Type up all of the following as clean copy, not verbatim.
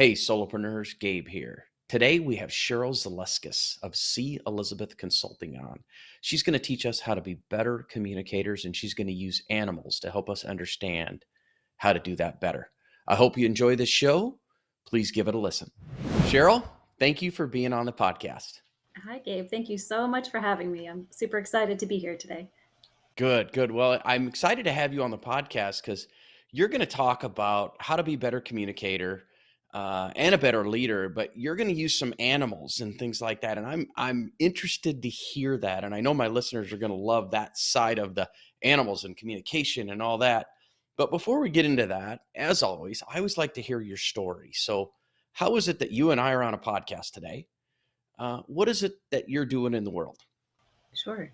Hey, solopreneurs, Gabe here. Today we have Cheryl Zalieckas of CElizabeth Consulting on. She's going to teach us how to be better communicators, and she's going to use animals to help us understand how to do that better. I hope you enjoy this show. Please give it a listen. Cheryl, thank you for being on the podcast. Hi, Gabe. Thank you so much for having me. I'm super excited to be here today. Good, good. Well, I'm excited to have you on the podcast because you're going to talk about how to be a better communicator and a better leader. But you're going to use some animals and things like that, and I'm interested to hear that. And I know my listeners are going to love that side of the animals and communication and all that. But before we get into that, as always, I always like to hear your story. So, how is it that you and I are on a podcast today? What is it that you're doing in the world? Sure.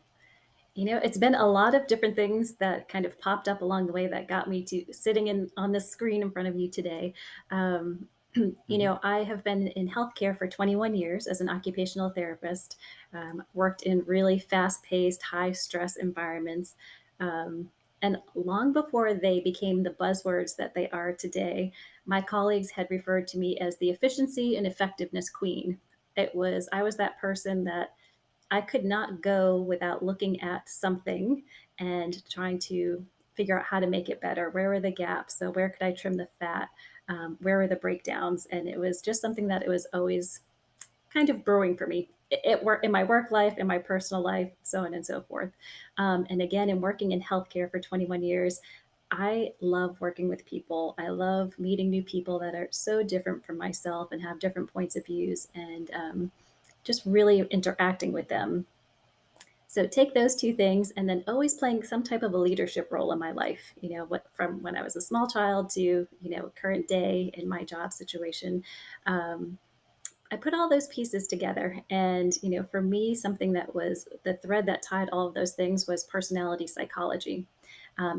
It's been a lot of different things that kind of popped up along the way that got me to sitting in on this screen in front of you today. Um, Mhm. I have been in healthcare for 21 years as an occupational therapist, worked in really fast paced, high stress environments. Um, and long before they became the buzzwords that they are today, my colleagues had referred to me as the efficiency and effectiveness queen. I was that person that I could not go without looking at something and trying to figure out how to make it better. Where were the gaps? So where could I trim the fat? Where were the breakdowns? And it was just something that it was always kind of brewing for me. It work in my work life, in my personal life, so on and so forth. And again, in working in healthcare for 21 years, I love working with people. I love meeting new people that are so different from myself and have different points of views, and just really interacting with them. So take those two things and then always playing some type of a leadership role in my life, what from when I was a small child to, current day in my job situation. Um, I put all those pieces together. And, for me, something that was the thread that tied all of those things was personality psychology.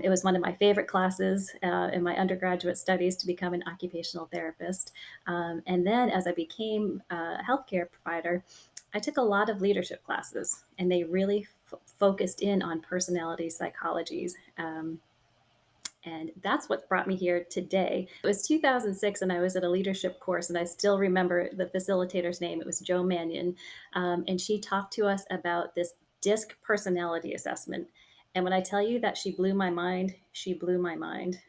It was one of my favorite classes in my undergraduate studies to become an occupational therapist. And then as I became a healthcare provider, I took a lot of leadership classes, and they really focused in on personality psychologies. And that's what brought me here today. It was 2006, and I was at a leadership course, and I still remember the facilitator's name. It was Joe Mannion. And she talked to us about this DISC personality assessment. And when I tell you that she blew my mind, she blew my mind.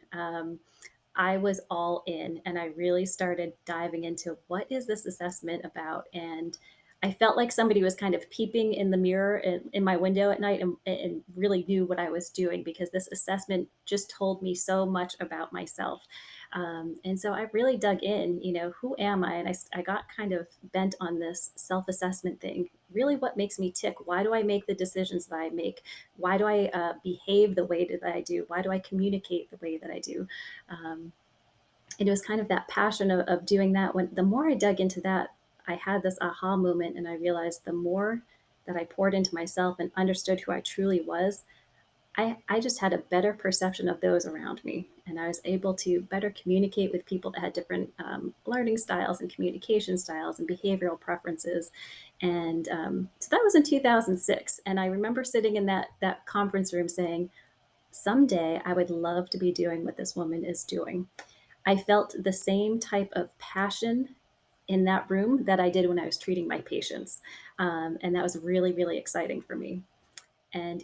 I was all in, and I really started diving into what is this assessment about. And I felt like somebody was kind of peeping in the mirror in my window at night, and really knew what I was doing, because this assessment just told me so much about myself. And so I really dug in, who am I? And I got kind of bent on this self assessment thing. Really, what makes me tick? Why do I make the decisions that I make? Why do I behave the way that I do? Why do I communicate the way that I do? Um, and it was kind of that passion of doing that. When the more I dug into that, I had this aha moment, and I realized the more that I poured into myself and understood who I truly was, I just had a better perception of those around me. And I was able to better communicate with people that had different learning styles and communication styles and behavioral preferences. And so that was in 2006. And I remember sitting in that conference room saying, someday I would love to be doing what this woman is doing. I felt the same type of passion in that room that I did when I was treating my patients. And that was really, really exciting for me. And,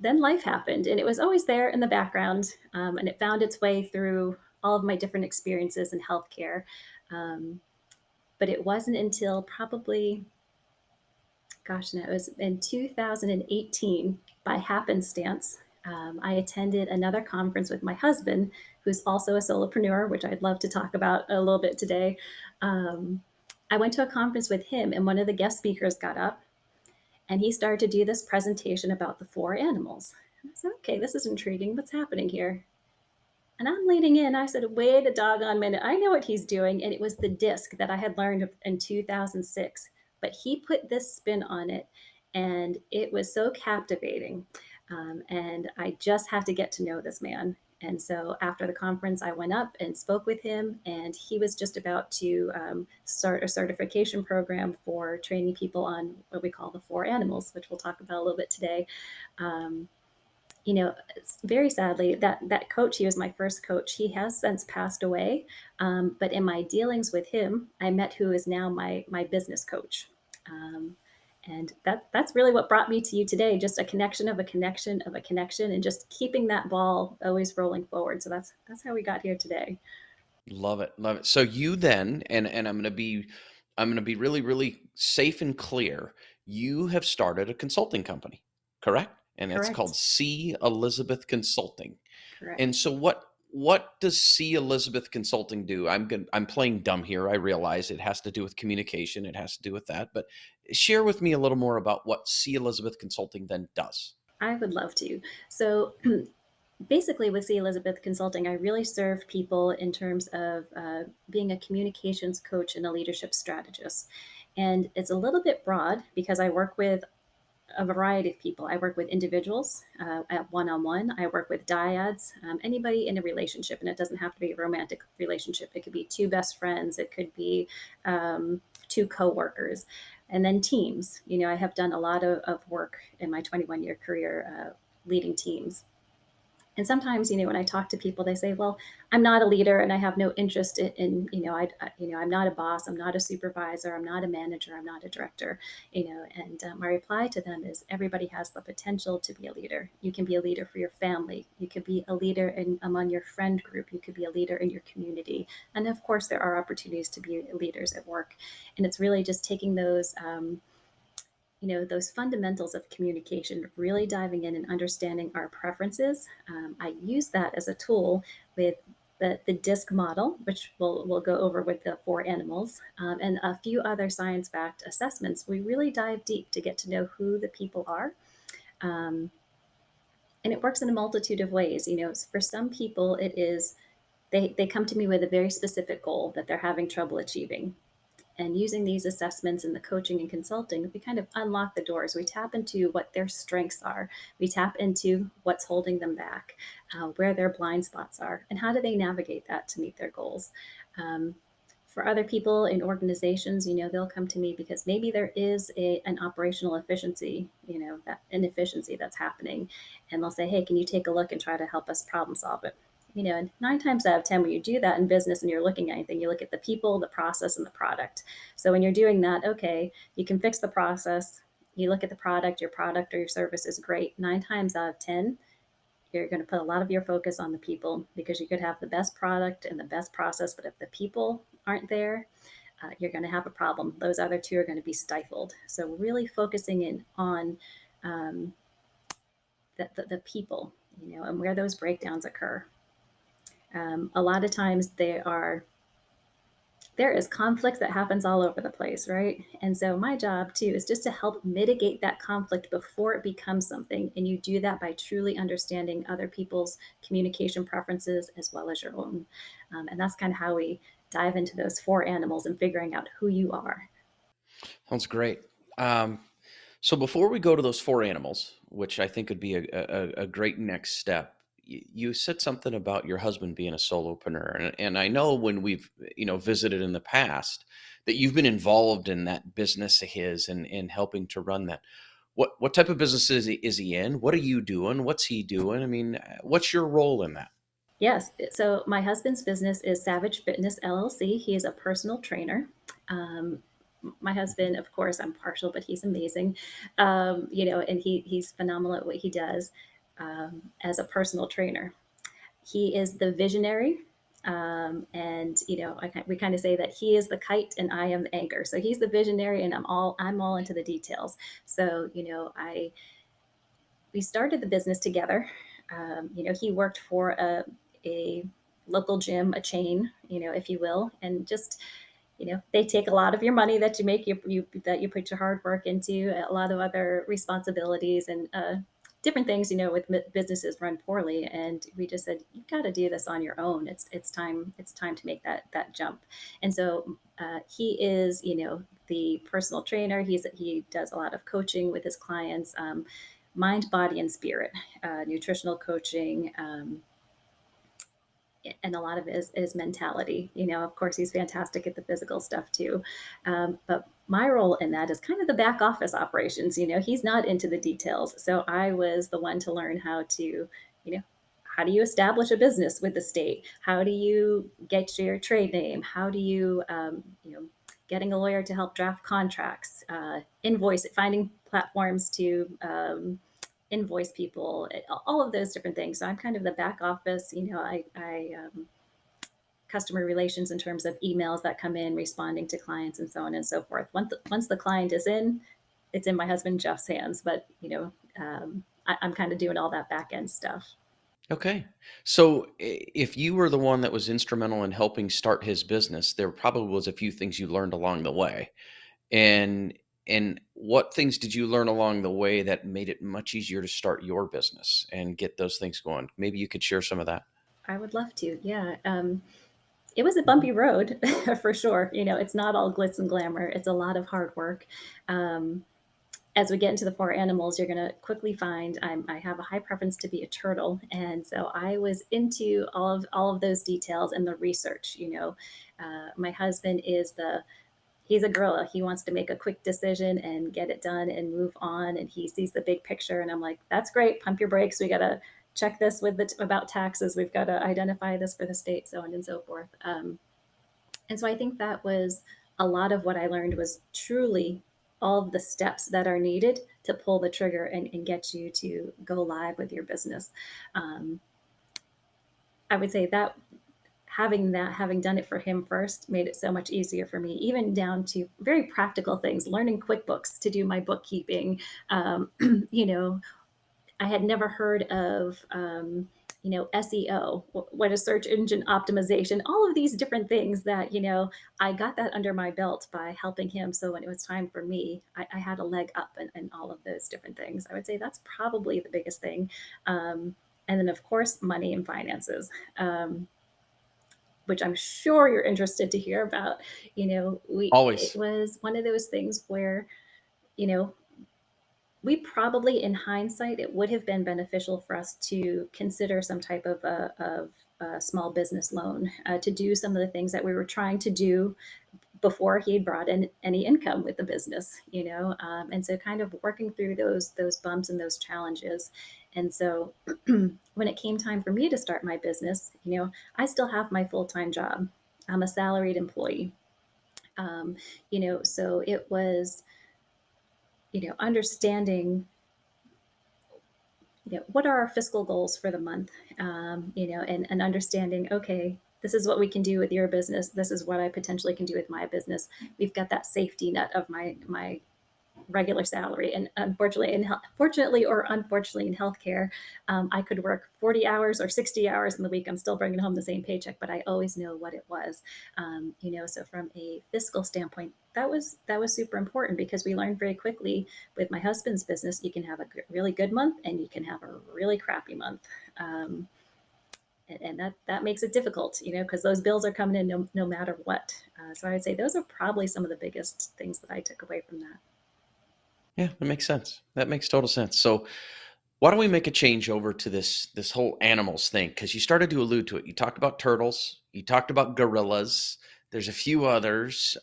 then life happened, and it was always there in the background. And it found its way through all of my different experiences in healthcare. Um, but it wasn't until probably, gosh, no, it was in 2018 by happenstance. I attended another conference with my husband, who's also a solopreneur, which I'd love to talk about a little bit today. Um, I went to a conference with him, and one of the guest speakers got up, and he started to do this presentation about the four animals. And I said, okay, this is intriguing. What's happening here? And I'm leaning in. I said, wait a doggone minute. I know what he's doing. And it was the disc that I had learned in 2006. But he put this spin on it, and it was so captivating. And I just had to get to know this man. And so after the conference, I went up and spoke with him, and he was just about to start a certification program for training people on what we call the four animals, which we'll talk about a little bit today. Um, Very sadly, that coach, he was my first coach. He has since passed away, but in my dealings with him, I met who is now my business coach. Um, and that's really what brought me to you today, just a connection of a connection of a connection, and just keeping that ball always rolling forward. So that's how we got here today. Love it, love it. So you then, and I'm gonna be really, really safe and clear. You have started a consulting company, correct? And it's called Correct. CElizabeth Consulting. And Correct. so what does CElizabeth Consulting do? I'm playing dumb here. I realize it has to do with communication. It has to do with that. But share with me a little more about what CElizabeth Consulting then does. I would love to. So basically, with C. Elizabeth Consulting, I really serve people in terms of being a communications coach and a leadership strategist. And it's a little bit broad because I work with a variety of people. I work with individuals at one on one. I work with dyads, anybody in a relationship, and it doesn't have to be a romantic relationship. It could be two best friends, it could be two coworkers, and then teams. I have done a lot of work in my 21-year career leading teams. And sometimes, when I talk to people, they say, "Well, I'm not a leader, and I have no interest I'm not a boss, I'm not a supervisor, I'm not a manager, I'm not a director." And my reply to them is, everybody has the potential to be a leader. You can be a leader for your family. You could be a leader among your friend group. You could be a leader in your community, and of course, there are opportunities to be leaders at work. And it's really just taking those fundamentals of communication, really diving in and understanding our preferences. I use that as a tool with the DISC model, which we'll go over with the four animals, and a few other science backed assessments. We really dive deep to get to know who the people are. Um, and it works in a multitude of ways. For some people, it is they come to me with a very specific goal that they're having trouble achieving. And using these assessments and the coaching and consulting, we kind of unlock the doors. We tap into what their strengths are. We tap into what's holding them back, where their blind spots are, and how do they navigate that to meet their goals. Um, for other people in organizations, they'll come to me because maybe there is an operational efficiency, that inefficiency that's happening. And they'll say, "Hey, can you take a look and try to help us problem solve it?" And 9 times out of 10, when you do that in business and you're looking at anything, you look at the people, the process, and the product. So when you're doing that, okay, you can fix the process. You look at the product, your product or your service is great. 9 times out of 10, you're going to put a lot of your focus on the people, because you could have the best product and the best process, but if the people aren't there, you're going to have a problem. Those other two are going to be stifled. So really focusing in on um, the people, and where those breakdowns occur. A lot of times there is conflict that happens all over the place, right? And so my job too is just to help mitigate that conflict before it becomes something. And you do that by truly understanding other people's communication preferences as well as your own. And that's kind of how we dive into those four animals and figuring out who you are. Sounds great. Um, so before we go to those four animals, which I think would be a great next step, you said something about your husband being a solopreneur, and I know when we've visited in the past that you've been involved in that business of his and helping to run that. What type of business is he in? What are you doing? What's he doing? I mean, what's your role in that? Yes. So my husband's business is Savage Fitness LLC. He is a personal trainer. Um, my husband, of course, I'm partial, but he's amazing. And he's phenomenal at what he does as a personal trainer. He is the visionary. And we kind of say that he is the kite and I am the anchor. So he's the visionary, and I'm all into the details. So I we started the business together. He worked for a local gym, a chain, if you will, and just they take a lot of your money that you make, that you put your hard work into, a lot of other responsibilities and different things. With businesses run poorly, and we just said, you've got to do this on your own. It's time to make that jump. And so he is the personal trainer. He does a lot of coaching with his clients. Mind, body, and spirit, nutritional coaching, and a lot of it is mentality. Of course, he's fantastic at the physical stuff too. But my role in that is kind of the back office operations. He's not into the details. So I was the one to learn how to, you know, how do you establish a business with the state? How do you get your trade name? How do you, getting a lawyer to help draft contracts, invoice, finding platforms to invoice people, all of those different things. So I'm kind of the back office. I customer relations in terms of emails that come in, responding to clients, and so on and so forth. Once the client is in, it's in my husband Jeff's hands. But I'm kind of doing all that back end stuff. Okay. So if you were the one that was instrumental in helping start his business, there probably was a few things you learned along the way. And what things did you learn along the way that made it much easier to start your business and get those things going? Maybe you could share some of that. I would love to. Yeah. It was a Mhm. bumpy road for sure. It's not all glitz and glamour. It's a lot of hard work. Um, as we get into the four animals, you're going to quickly find I have a high preference to be a turtle, and so I was into all of those details and the research. My husband is the he's a gorilla. He wants to make a quick decision and get it done and move on, and he sees the big picture. And I'm like, that's great. Pump your brakes. We got to check this with about taxes. We've got to identify this for the state, so on and so forth. And so I think that was a lot of what I learned was truly all of the steps that are needed to pull the trigger and get you to go live with your business. Um, I would say having done it for him first made it so much easier for me, even down to very practical things, learning QuickBooks to do my bookkeeping. Um, you know, I had never heard of, SEO, what is search engine optimization, all of these different things that, I got that under my belt by helping him. So when it was time for me, I had a leg up in all of those different things. I would say that's probably the biggest thing. And then, of course, money and finances, which I'm sure you're interested to hear about. It Always. was one of those things where, you know, we probably, in hindsight, it would have been beneficial for us to consider some type of a small business loan to do some of the things that we were trying to do before he had brought in any income with the business, and so kind of working through those bumps and those challenges. And so when it came time for me to start my business, I still have my full-time job. I'm a salaried employee. So it was, understanding, what are our fiscal goals for the month, and understanding, okay, this is what we can do with your business. This is what I potentially can do with my business. We've got that safety net of my regular salary. And fortunately or unfortunately in healthcare, I could work 40 hours or 60 hours in the week. I'm still bringing home the same paycheck, but I always know what it was. So from a fiscal standpoint, that was super important because we learned very quickly with my husband's business, you can have a really good month and you can have a really crappy month. Um, and that makes it difficult, because those bills are coming in no matter what. So I would say those are probably some of the biggest things that I took away from that. Yeah, that makes sense. That makes total sense. So why don't we make a change over to this whole animals thing? Because you started to allude to it. You talked about turtles. You talked about gorillas. There's a few others.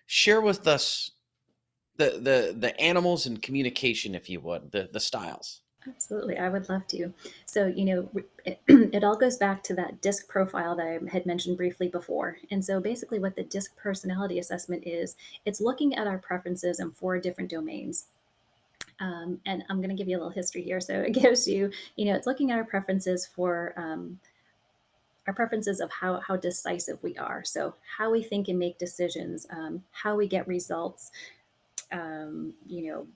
Share with us the animals and communication, if you would, the styles. Absolutely, I would love to. So, it all goes back to that DISC profile that I had mentioned briefly before. And so, basically, what the DISC personality assessment is, it's looking at our preferences in four different domains. And I'm going to give you a little history here. So, it gives you, it's looking at our preferences of how decisive we are. So, how we think and make decisions, how we get results, um, you know,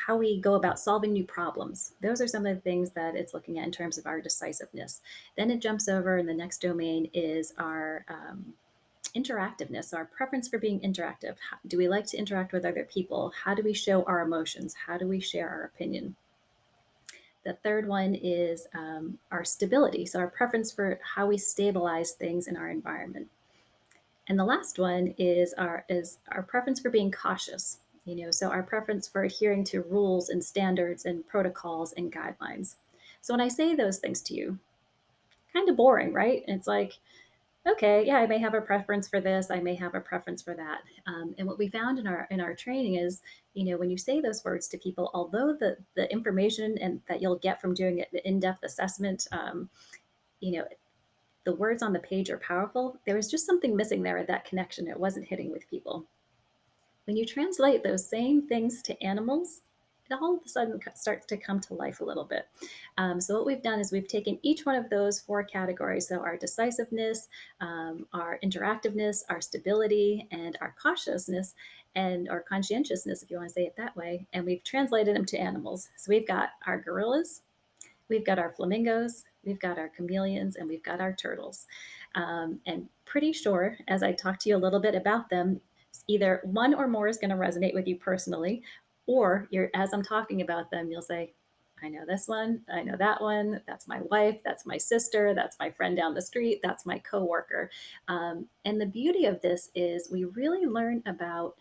how we go about solving new problems. Those are some of the things that it's looking at in terms of our decisiveness. Then it jumps over, and the next domain is our interactiveness, our preference for being interactive. Do we like to interact with other people? How do we show our emotions? How do we share our opinion? The third one is our stability, so our preference for how we stabilize things in our environment. And the last one is our preference for being cautious. So our preference for adhering to rules and standards and protocols and guidelines. So when I say those things to you, kind of boring, right? And it's like, okay, yeah, I may have a preference for this, I may have a preference for that. And what we found in our training is, when you say those words to people, although the information and that you'll get from doing an in-depth assessment, you know, the words on the page are powerful. There was just something missing there at that connection. It wasn't hitting with people. When you translate those same things to animals, it all of a sudden starts to come to life a little bit. So, what we've done is we've taken each one of those four categories. So, our decisiveness, our interactiveness, our stability, and our cautiousness, and our conscientiousness, if you want to say it that way, and we've translated them to animals. So, we've got our gorillas, we've got our flamingos, we've got our chameleons, and we've got our turtles. And pretty sure, as I talk to you a little bit about them, either one or more is going to resonate with you personally, or as I'm talking about them, you'll say, I know this one, I know that one, that's my wife, that's my sister, that's my friend down the street, that's my coworker. And the beauty of this is we really learn about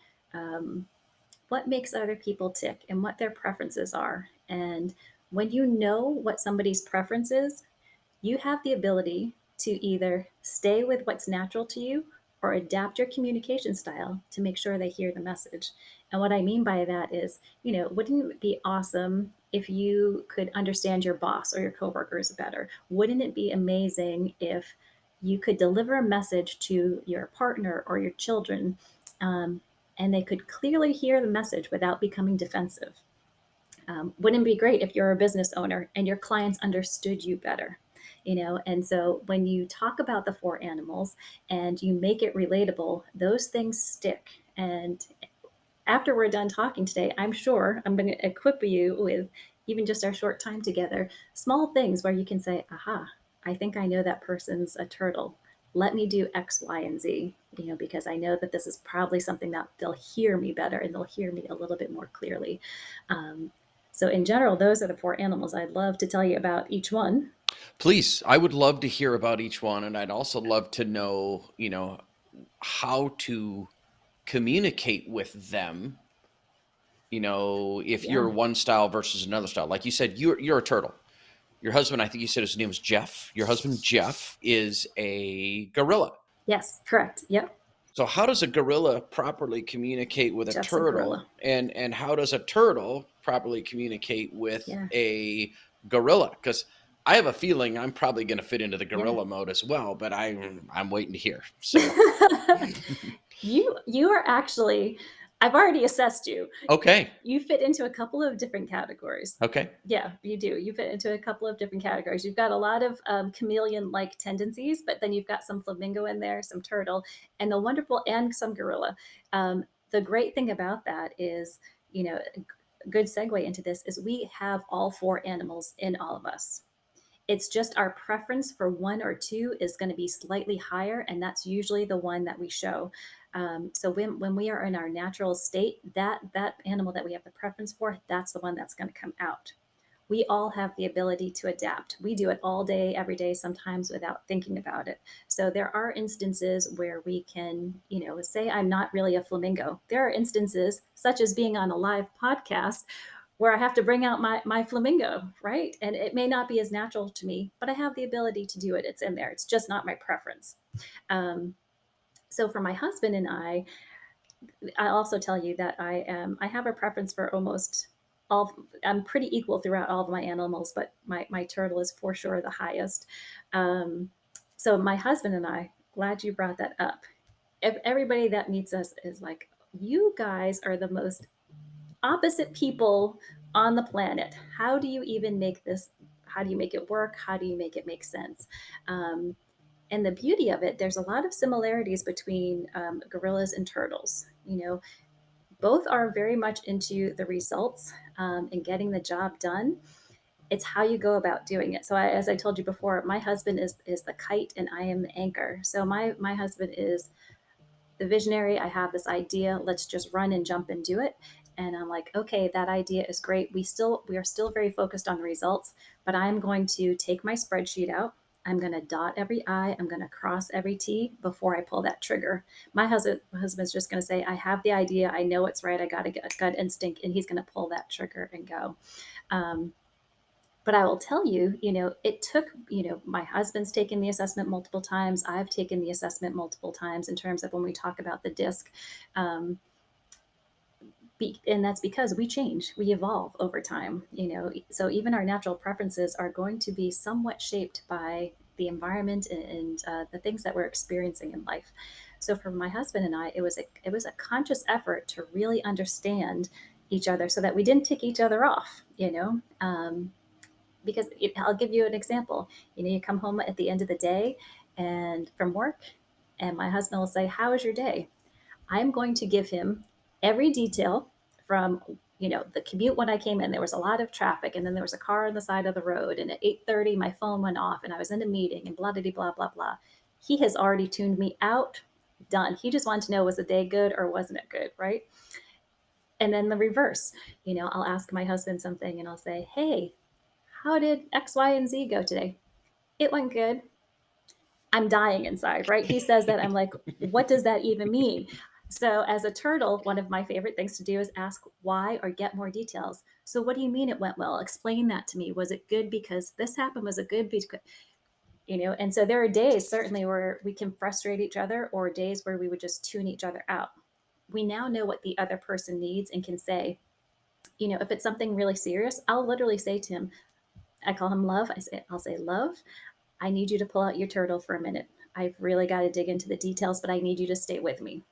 what makes other people tick and what their preferences are. And when you know what somebody's preference is, you have the ability to either stay with what's natural to you or adapt your communication style to make sure they hear the message. And what I mean by that is, wouldn't it be awesome if you could understand your boss or your coworkers better? Wouldn't it be amazing if you could deliver a message to your partner or your children, um, and they could clearly hear the message without becoming defensive? Wouldn't it be great if you're a business owner and your clients understood you better? And so when you talk about the four animals and you make it relatable, those things stick. And after we're done talking today, I'm sure I'm going to equip you with, even just our short time together, small things where you can say, aha, I think I know that person's a turtle. Let me do X, Y, and Z, because I know that this is probably something that they'll hear me better and they'll hear me a little bit more clearly. Um, so, in general, those are the four animals. I'd love to tell you about each one. Please, I would love to hear about each one, and I'd also love to know, how to communicate with them. If Yeah. you're one style versus another style. Like you said, you're a turtle. Your husband, I think you said his name was Jeff. Your husband Jeff is a gorilla. Yes, correct. Yep. So how does a gorilla properly communicate with a Jeff's a gorilla. turtle, and how does a turtle properly communicate with Yeah. a gorilla? Because I have a feeling I'm probably going to fit into the Yeah. gorilla mode as well, but I'm waiting to hear. So You are actually, I've already assessed you. okay, You fit into a couple of different categories. okay, Yeah, you do. You fit into a couple of different categories. You've got a lot of chameleon-like tendencies, but then you've got some flamingo in there, some turtle, and the wonderful, and some gorilla. The great thing about that is, a good segue into this is we have all four animals in all of us. It's just our preference for one or two is going to be slightly higher, and that's usually the one that we show. So when we are in our natural state, that animal that we have the preference for, that's the one that's going to come out. We all have the ability to adapt. We do it all day, every day, sometimes without thinking about it. So there are instances where we can, say I'm not really a flamingo. There are instances, such as being on a live podcast, where I have to bring out my flamingo, right? And it may not be as natural to me, but I have the ability to do it. It's in there. It's just not my preference. Um, so for my husband and I'll also tell you that I have a preference for almost all. I'm pretty equal throughout all of my animals, but my turtle is for sure the highest. Um, so my husband and I, glad you brought that up. Everybody that meets us is like, you guys are the most opposite people on the planet. How do you even make this? How do you make it work? How do you make it make sense? Um, and the beauty of it, there's a lot of similarities between gorillas and turtles. Both are very much into the results and getting the job done. It's how you go about doing it. So, as I told you before, my husband is the kite and I am the anchor. So, my husband is the visionary. I have this idea. Let's just run and jump and do it. And I'm like, okay, that idea is great. We are still very focused on the results, but I'm going to take my spreadsheet out. I'm going to dot every I. I'm going to cross every T before I pull that trigger. My husband's just going to say, I have the idea. I know it's right. I got a gut instinct, and he's going to pull that trigger and go. Um, But I will tell you, it took, my husband's taken the assessment multiple times. I've taken the assessment multiple times in terms of when we talk about the disc. Um, and that's because we change, we evolve over time, so even our natural preferences are going to be somewhat shaped by the environment and the things that we're experiencing in life. So for my husband and I, it was a conscious effort to really understand each other so that we didn't tick each other off, because I'll give you an example. You come home at the end of the day and from work, and my husband will say, "How was your day?" I'm going to give him every detail from, the commute. When I came in, there was a lot of traffic, and then there was a car on the side of the road, and at 8:30 my phone went off and I was in a meeting and blah blah blah blah blah. He has already tuned me out. Done. He just wanted to know, was the day good or wasn't it good, right? And then the reverse, I'll ask my husband something and I'll say, "Hey, how did X, Y, and Z go today?" "It went good." I'm dying inside, right? He says that. I'm like, what does that even mean? So, as a turtle, one of my favorite things to do is ask why or get more details. So, what do you mean it went well? Explain that to me. Was it good because this happened? Was it good because, And so there are days certainly where we can frustrate each other, or days where we would just tune each other out. We now know what the other person needs and can say, if it's something really serious, I'll literally say to him, I call him Love. I'll say, "Love, I need you to pull out your turtle for a minute. I've really got to dig into the details, but I need you to stay with me."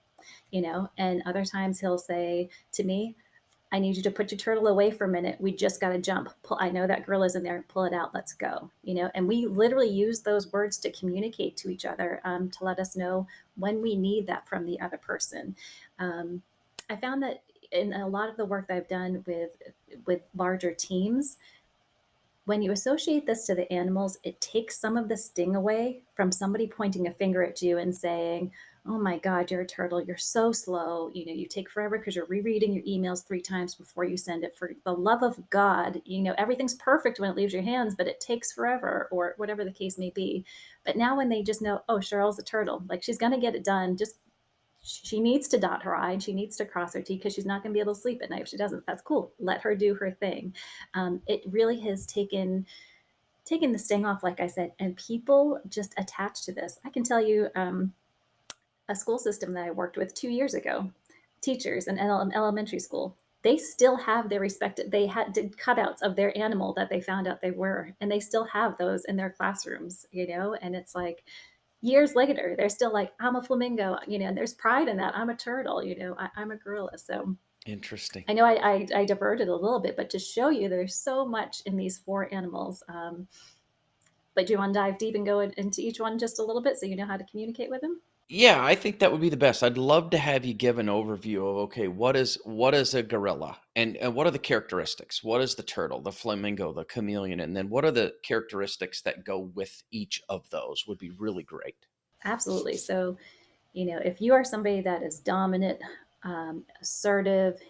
And other times he'll say to me, "I need you to put your turtle away for a minute. We just got to jump. I know that gorilla's in there. Pull it out. Let's go." And we literally use those words to communicate to each other, to let us know when we need that from the other person. Um, I found that in a lot of the work that I've done with larger teams, when you associate this to the animals, it takes some of the sting away from somebody pointing a finger at you and saying, "Oh my God, you're a turtle. You're so slow. You take forever because you're rereading your emails 3 times before you send it. For the love of God, everything's perfect when it leaves your hands, but it takes forever," or whatever the case may be. But now when they just know, oh, Cheryl's a turtle, like she's going to get it done. Just she needs to dot her I and she needs to cross her T because she's not going to be able to sleep at night if she doesn't. That's cool. Let her do her thing. It really has taken the sting off, like I said, and people just attach to this. I can tell you, a school system that I worked with 2 years ago, teachers in elementary school, they still have their respected, they did cutouts of their animal that they found out they were, and they still have those in their classrooms, and it's like, years later, they're still like, "I'm a flamingo," and there's pride in that. "I'm a turtle," I'm a gorilla. So Interesting. I know I diverted a little bit, but to show you there's so much in these four animals. But do you want to dive deep and go into each one just a little bit so you know how to communicate with them? Yeah, I think that would be the best. I'd love to have you give an overview of, okay, what is a gorilla, and what are the characteristics? What is the turtle, the flamingo, the chameleon, and then what are the characteristics that go with each of those? Would be really great. Absolutely. So, if you are somebody that is dominant, assertive,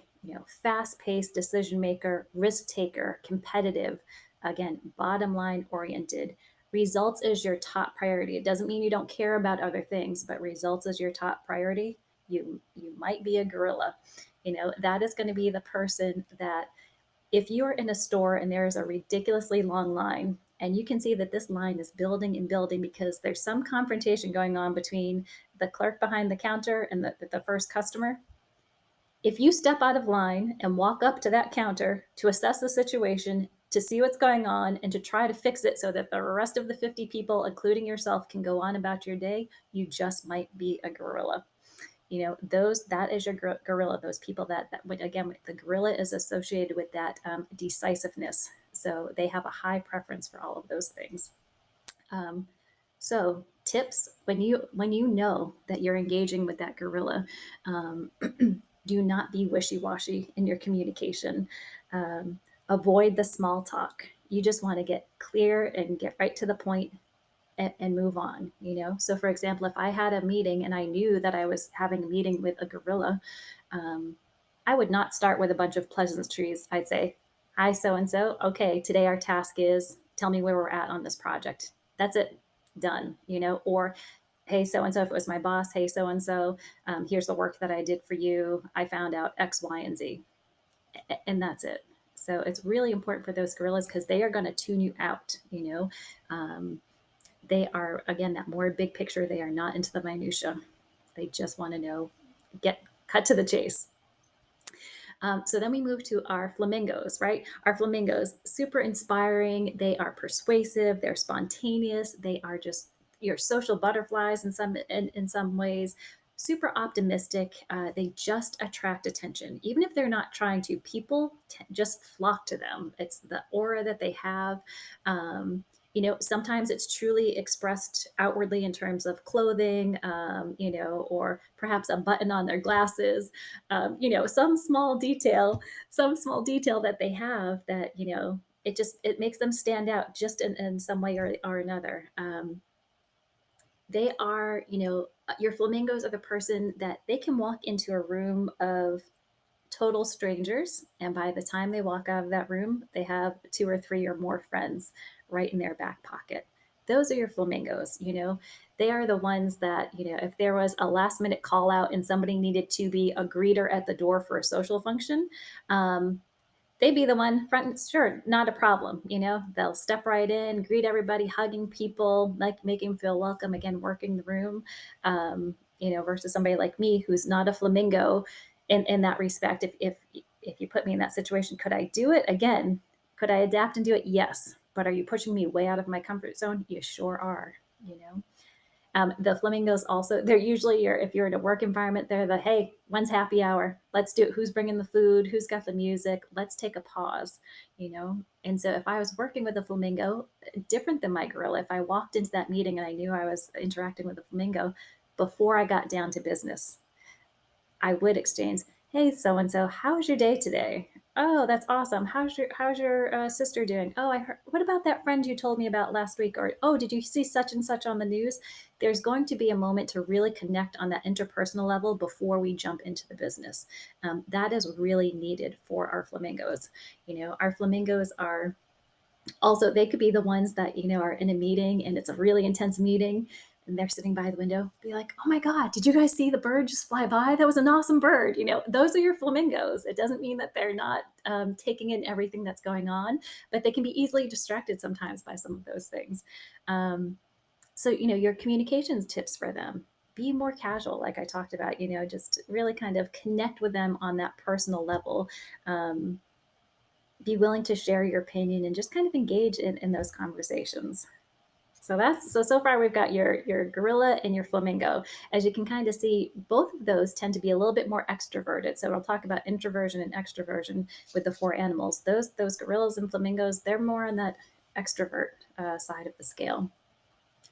fast paced decision maker, risk taker, competitive, again, bottom line oriented, results is your top priority. It doesn't mean you don't care about other things, but results is your top priority. You might be a gorilla. That is going to be the person that, if you're in a store and there is a ridiculously long line, and you can see that this line is building and building because there's some confrontation going on between the clerk behind the counter and the first customer, if you step out of line and walk up to that counter to assess the situation, to see what's going on, and to try to fix it so that the rest of the 50 people, including yourself, can go on about your day, you just might be a gorilla. Those that is your gorilla. Those people that would, again, the gorilla is associated with that, decisiveness, so they have a high preference for all of those things. Um, so tips when you know that you're engaging with that gorilla, um, do not be wishy-washy in your communication. Avoid the small talk. You just want to get clear and get right to the point, and move on. So for example, if I had a meeting and I knew that I was having a meeting with a gorilla, um, I would not start with a bunch of pleasantries. I'd say, "Hi, so and so. Okay, today our task is tell me where we're at on this project." That's it. Done. Or, "Hey, so and so," if it was my boss, "Hey, so and so, here's the work that I did for you. I found out X, Y, and Z." And that's it. So it's really important for those gorillas because they are going to tune you out, you know. Um, they are, again, that more big picture. They are not into the minutia. They just want to know, get cut to the chase. So then we move to our flamingos, right? Our flamingos, super inspiring. They are persuasive. They're spontaneous. They are just your social butterflies in some ways. Super optimistic. They just attract attention, even if they're not trying to. People just flock to them. It's the aura that they have. Um, sometimes it's truly expressed outwardly in terms of clothing, or perhaps a button on their glasses, some small detail that they have that, it makes them stand out just in some way or another. They are, your flamingos are the person that they can walk into a room of total strangers. And by the time they walk out of that room, they have two or three or more friends right in their back pocket. Those are your flamingos, They are the ones that, if there was a last minute call out and somebody needed to be a greeter at the door for a social function, um, they'd be the one front and sure, not a problem. They'll step right in, greet everybody, hugging people, like making them feel welcome, again, working the room. Versus somebody like me who's not a flamingo in that respect. If you put me in that situation, could I do it again? Could I adapt and do it? Yes. But are you pushing me way out of my comfort zone? You sure are, you know. The flamingos also, they're usually if you're in a work environment, they're the, hey, when's happy hour? Let's do it. Who's bringing the food? Who's got the music? Let's take a pause. And so if I was working with a flamingo, different than my gorilla, if I walked into that meeting and I knew I was interacting with a flamingo, before I got down to business, I would exchange, "Hey, so and so, how was your day today? Oh, that's awesome. How's your sister doing? Oh, I heard. What about that friend you told me about last week? Or oh, did you see such and such on the news?" There's going to be a moment to really connect on that interpersonal level before we jump into the business. That is really needed for our flamingos. Our flamingos are also, they could be the ones that are in a meeting and it's a really intense meeting and they're sitting by the window, be like, "Oh my god, did you guys see the bird just fly by? That was an awesome bird." Those are your flamingos. It doesn't mean that they're not taking in everything that's going on, but they can be easily distracted sometimes by some of those things. So your communications tips for them: be more casual, like I talked about. Just really kind of connect with them on that personal level. um, be willing to share your opinion and just kind of engage in those conversations. So far we've got your gorilla and your flamingo. As you can kind of see, both of those tend to be a little bit more extroverted. So we'll talk about introversion and extroversion with the four animals. Those gorillas and flamingos, they're more on that extrovert side of the scale.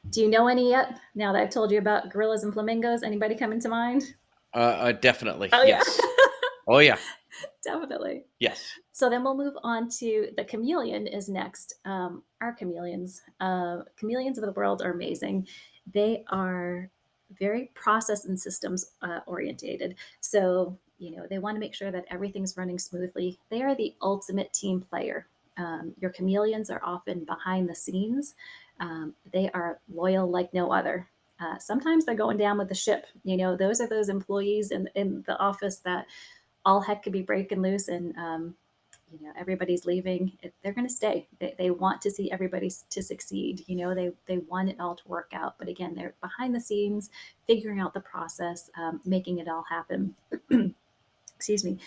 Do you know any yet? Now that I've told you about gorillas and flamingos, anybody coming to mind? Definitely. Oh yeah, Yes. Oh yeah. definitely. Yes. So then we'll move on to the chameleon is next. Our chameleons of the world are amazing. They are very process and systems orientated. So, they want to make sure that everything's running smoothly. They are the ultimate team player. Your chameleons are often behind the scenes. They are loyal like no other. Sometimes they're going down with the ship. Those are those employees in the office that all heck could be breaking loose and everybody's leaving. They're going to stay. They want to see everybody to succeed. They want it all to work out, but again, they're behind the scenes figuring out the process, making it all happen. Excuse me.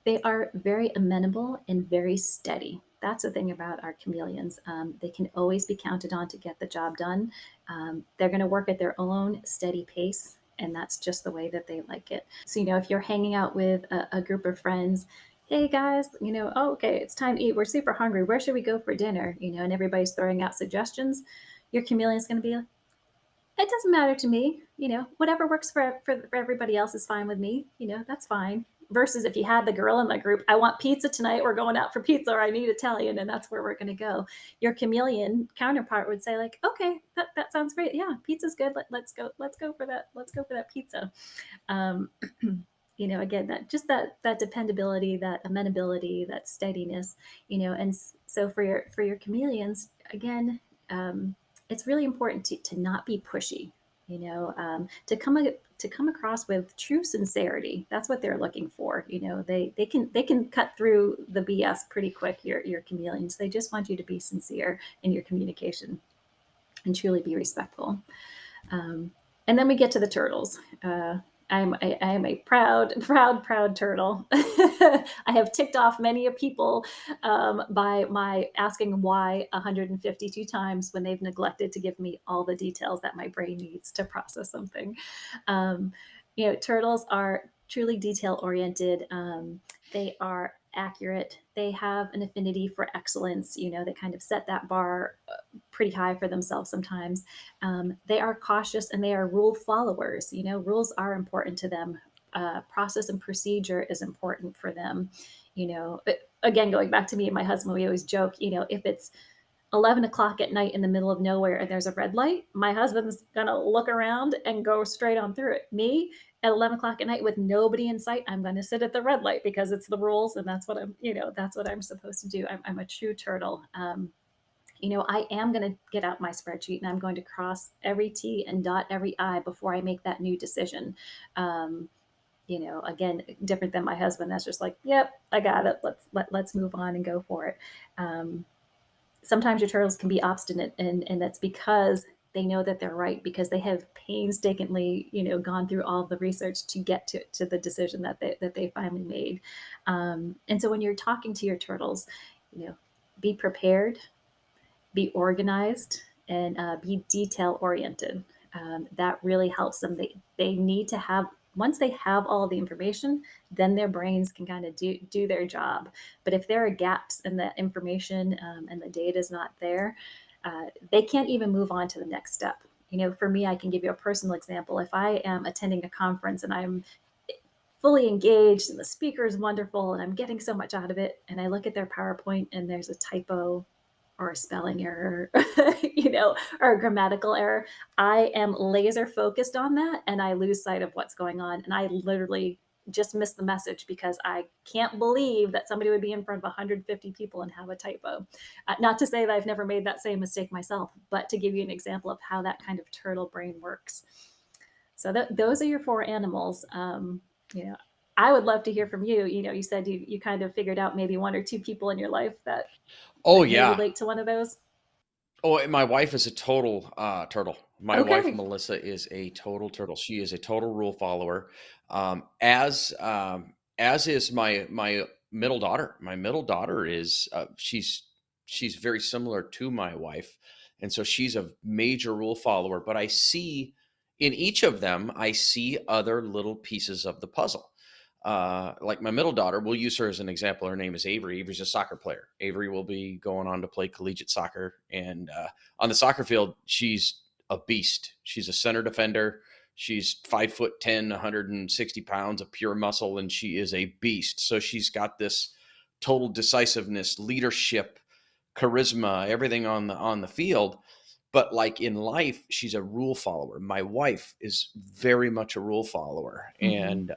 They are very amenable and very steady. That's the thing about our chameleons. They can always be counted on to get the job done. They're going to work at their own steady pace, and that's just the way that they like it. So, if you're hanging out with a group of friends, hey guys, oh, okay, it's time to eat. We're super hungry. Where should we go for dinner? And everybody's throwing out suggestions. Your chameleon's going to be like, it doesn't matter to me. Whatever works for everybody else is fine with me. That's fine. Versus if you had the gorilla in the group, I want pizza tonight. We're going out for pizza, or I need Italian, and that's where we're going to go. Your chameleon counterpart would say like, okay, that sounds great. Yeah, pizza's good. Let's go for that. Let's go for that pizza. Um, again, that dependability, that amenability, that steadiness. And so for your chameleons, again. It's really important to not be pushy. to come across with true sincerity. That's what they're looking for. They can cut through the BS pretty quick. Your chameleons. They just want you to be sincere in your communication and truly be respectful. Um, and then we get to the turtles. I am a proud, proud, proud turtle. I have ticked off many a people by my asking why 152 times when they've neglected to give me all the details that my brain needs to process something. Um, Turtles are truly detail oriented. They are accurate. They have an affinity for excellence. They kind of set that bar pretty high for themselves sometimes. They are cautious and they are rule followers. Rules are important to them. Process and procedure is important for them. Again, going back to me and my husband, we always joke, if it's 11 o'clock at night in the middle of nowhere and there's a red light, my husband's gonna look around and go straight on through it. Me, at 11 o'clock at night with nobody in sight, I'm gonna sit at the red light because it's the rules and that's what I'm supposed to do. I'm a true turtle. I am going to get out my spreadsheet and I'm going to cross every T and dot every I before I make that new decision. Um, Again, different than my husband. That's just like, yep, I got it. Let's move on and go for it. Um, Sometimes your turtles can be obstinate, and that's because they know that they're right because they have painstakingly, gone through all of the research to get to the decision that they finally made. And so when you're talking to your turtles, you know, be prepared, be organized, and be detail oriented. That really helps them. They need to have, once they have all the information, then their brains can kind of do their job. But if there are gaps in the information and the data is not there, they can't even move on to the next step. For me, I can give you a personal example. If I am attending a conference and I'm fully engaged and the speaker is wonderful and I'm getting so much out of it, and I look at their PowerPoint and there's a typo or a spelling error, or a grammatical error, I am laser focused on that and I lose sight of what's going on. And I literally just miss the message because I can't believe that somebody would be in front of 150 people and have a typo. Not to say that I've never made that same mistake myself, but to give you an example of how that kind of turtle brain works. So those are your four animals. You know, I would love to hear from you. You said you kind of figured out maybe one or two people in your life that Oh may yeah. relate to one of those. Oh, and my wife is a total turtle. My wife Okay. Melissa is a total turtle. She is a total rule follower. As is my middle daughter. My middle daughter is she's very similar to my wife, and so she's a major rule follower. But I see in each of them, I see other little pieces of the puzzle. Like my middle daughter, we'll use her as an example. Her name is Avery. Avery's a soccer player. Avery will be going on to play collegiate soccer. And on the soccer field, she's a beast. She's a center defender. She's 5'10", 160 pounds of pure muscle, and she is a beast. So she's got this total decisiveness, leadership, charisma, everything on the field. But like in life, she's a rule follower. My wife is very much a rule follower, Hmm. and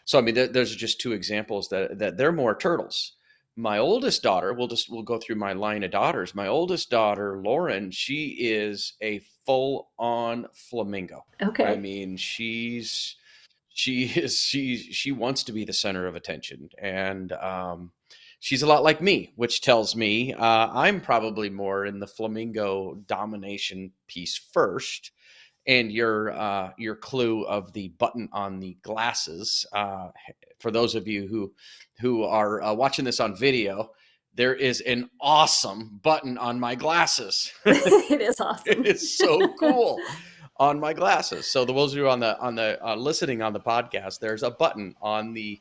so I mean, those are just two examples that they're more turtles. My oldest daughter, we'll go through my line of daughters. My oldest daughter, Lauren, she is a full on flamingo. I Okay. mean, she wants to be the center of attention, and she's a lot like me, which tells me I'm probably more in the flamingo domination piece first. And your clue of the button on the glasses, for those of you who are watching this on video, there is an awesome button on my glasses. It is It awesome. is so cool on my glasses. So the those of you on the listening on the podcast, there's a button on the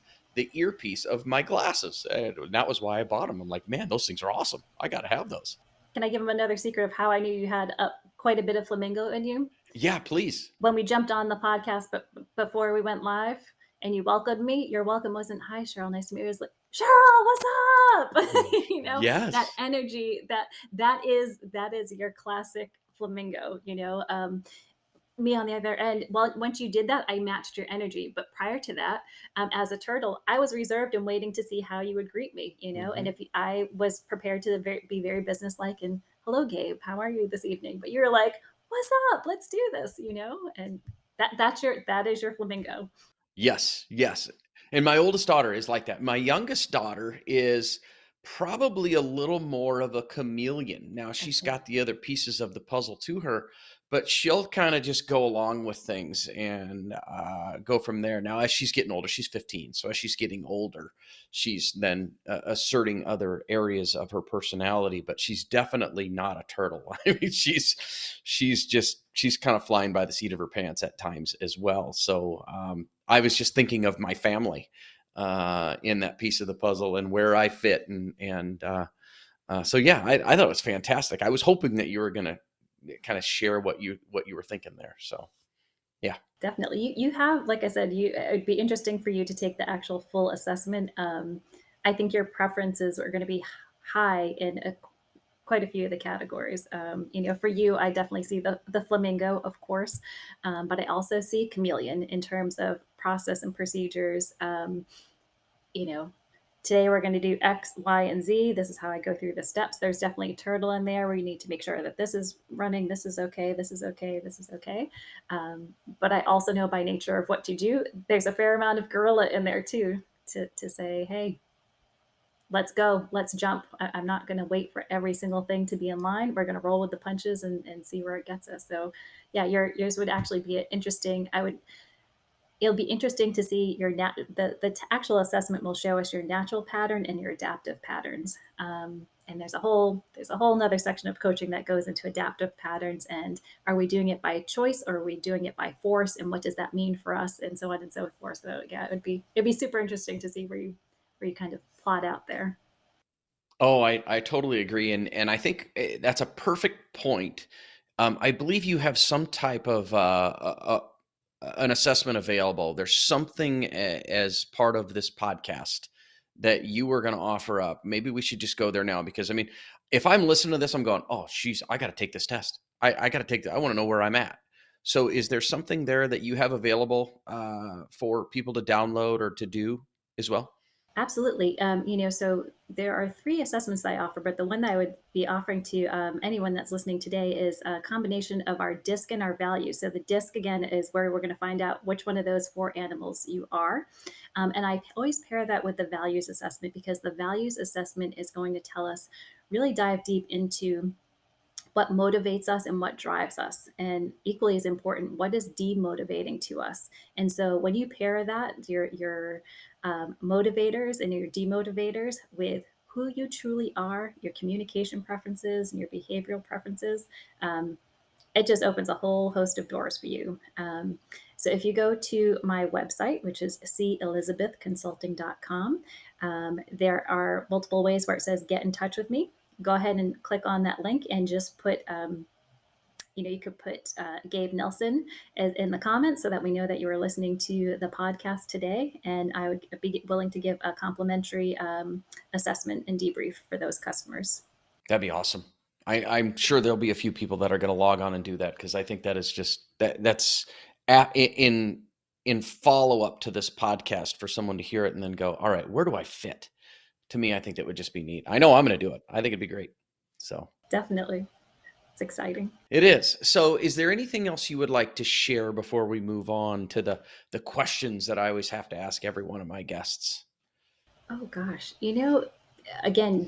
earpiece of my glasses, and that was why I bought them. I'm like, man, those things are awesome. I got to have those. Can I give him another secret of how I knew you had quite a bit of flamingo in you? Yeah, pleyou When we jumped on the podcast, but before we went live, and you welcomed me, your welcome wasn't "Hi, Cheryl, nice to meet you." It was like, "Cheryl, what's up?" That Yes. energy. That is your classic flamingo. Me on the other end, well, once you did that, I matched your energy. But prior to that, as a turtle, I was reserved and waiting to see how you would greet me, and Hmm. if I was prepared to be very businesslike and, "Hello, Gabe, how are you this evening?" But you were like, what's up? Let's do this, and that is your flamingo. Yes, yes. And my oldest daughter is like that. My youngest daughter is probably a little more of a chameleon. Now she's Okay. got the other pieces of the puzzle to her, but she'll kind of just go along with things and go from there. Now, as she's getting older, she's 15. So as she's getting older, she's then asserting other areas of her personality, but she's definitely not a turtle. I mean, she's kind of flying by the seat of her pants at times as well. So I was just thinking of my family in that piece of the puzzle and where I fit, so yeah, I thought it was fantastic. I was hoping that you were going to kind of share what you were thinking there. So yeah. Definitely. You have, like I said, it'd be interesting for you to take the actual full assessment. I think your preferences are going to be high in quite a few of the categories. For you, I definitely see the flamingo, of course, but I also see chameleon in terms of process and procedures. You know, Today we're going to do X, Y, and Z. This is how I go through the steps. There's definitely a turtle in there where you need to make sure that this is running, this is okay, this is okay, this is okay. But I also know by nature of what to do, there's a fair amount of gorilla in there too, to say, hey, let's go, let's jump. I'm not going to wait for every single thing to be in line. We're going to roll with the punches and see where it gets us. So, yeah, yours would actually be interesting. It'll be interesting to see the actual assessment will show us your natural pattern and your adaptive patterns. And there's a whole nother section of coaching that goes into adaptive patterns, and are we doing it by choice or are we doing it by force, and what does that mean for us, and so on and so forth. So yeah, it'd be super interesting to see where you kind of plot out there. Oh, I totally agree, and I think that's a perfect point. I believe you have some type of an assessment available. There's something as part of this podcast that you were going to offer up. Maybe we should just go there now because I mean, if I'm listening to this, I'm going, oh, she's. I got to take this test. I got to take. I want to know where I'm at. So, is there something there that you have available for people to download or to do as well? Absolutely. So there are three assessments that I offer, but the one that I would be offering to anyone that's listening today is a combination of our DISC and our values. So the DISC, again, is where we're going to find out which one of those four animals you are. And I always pair that with the values assessment because the values assessment is going to tell us, really dive deep into what motivates us and what drives us, and equally as important, what is demotivating to us. And so when you pair that, your motivators and your demotivators, with who you truly are, your communication preferences and your behavioral preferences, um, it just opens a whole host of doors for you. So if you go to my website, which is CElizabethconsulting.com, there are multiple ways where it says get in touch with me. Go ahead and click on that link and just put, you could put Gabe Nelson in the comments so that we know that you are listening to the podcast today. And I would be willing to give a complimentary assessment and debrief for those customers. That'd be awesome. I'm sure there'll be a few people that are going to log on and do that because I think that is just that's in follow up to this podcast for someone to hear it and then go, all right, where do I fit? To me, I think that would just be neat. I know I'm going to do it. I think it'd be great. So Definitely. It's exciting. it is. So, is there anything else you would like to share before we move on to the questions that I always have to ask every one of my guests? Oh gosh, again,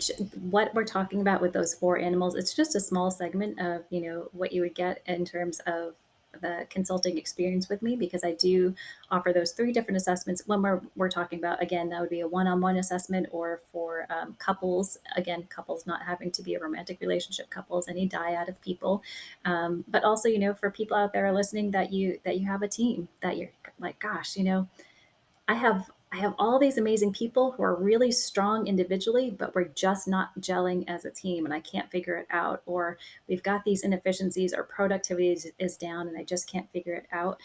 what we're talking about with those four animals, it's just a small segment of what you would get in terms of the consulting experience with me, because I do offer those three different assessments. When we're talking about, again, that would be a one-on-one assessment, or for couples, again, couples not having to be a romantic relationship, couples, any dyad of people, but also for people out there listening, that you have a team, that you're like, gosh, I have all these amazing people who are really strong individually, but we're just not gelling as a team, and I can't figure it out. Or we've got these inefficiencies, or productivity is down, and I just can't figure it out.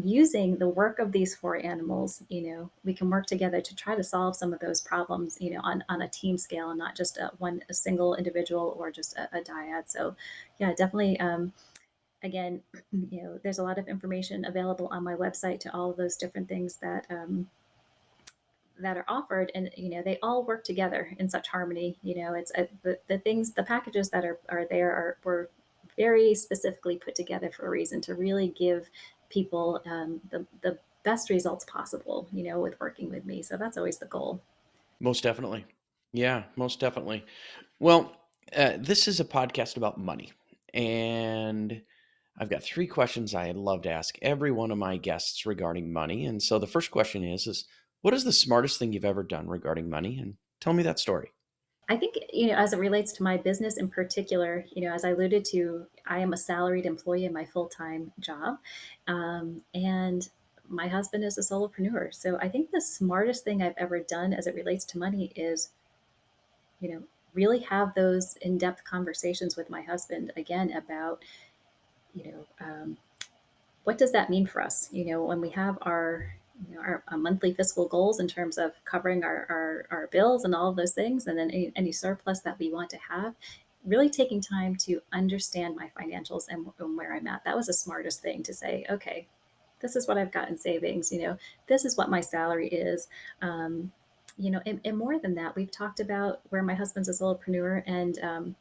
Using the work of these four animals, we can work together to try to solve some of those problems, on a team scale, and not just a single individual or just a dyad. So, yeah, definitely. Again, there's a lot of information available on my website to all of those different things that are offered, and they all work together in such harmony. It's the packages that are there are were very specifically put together for a reason to really give people the best results possible, with working with me. So that's always the goal. Most definitely. Yeah, most definitely. Well, this is a podcast about money. And I've got three questions I'd love to ask every one of my guests regarding money. And so the first question is what is the smartest thing you've ever done regarding money? And tell me that story. I think, as it relates to my business in particular, as I alluded to, I am a salaried employee in my full time job. And my husband is a solopreneur. So I think the smartest thing I've ever done as it relates to money is, you know, really have those in depth conversations with my husband again about, you know, um, what does that mean for us? When we have our monthly fiscal goals in terms of covering our bills and all of those things, and then any surplus that we want to have, really taking time to understand my financials and where I'm at. That was the smartest thing to say, okay, this is what I've got in savings, this is what my salary is. And more than that, we've talked about where my husband's a solopreneur and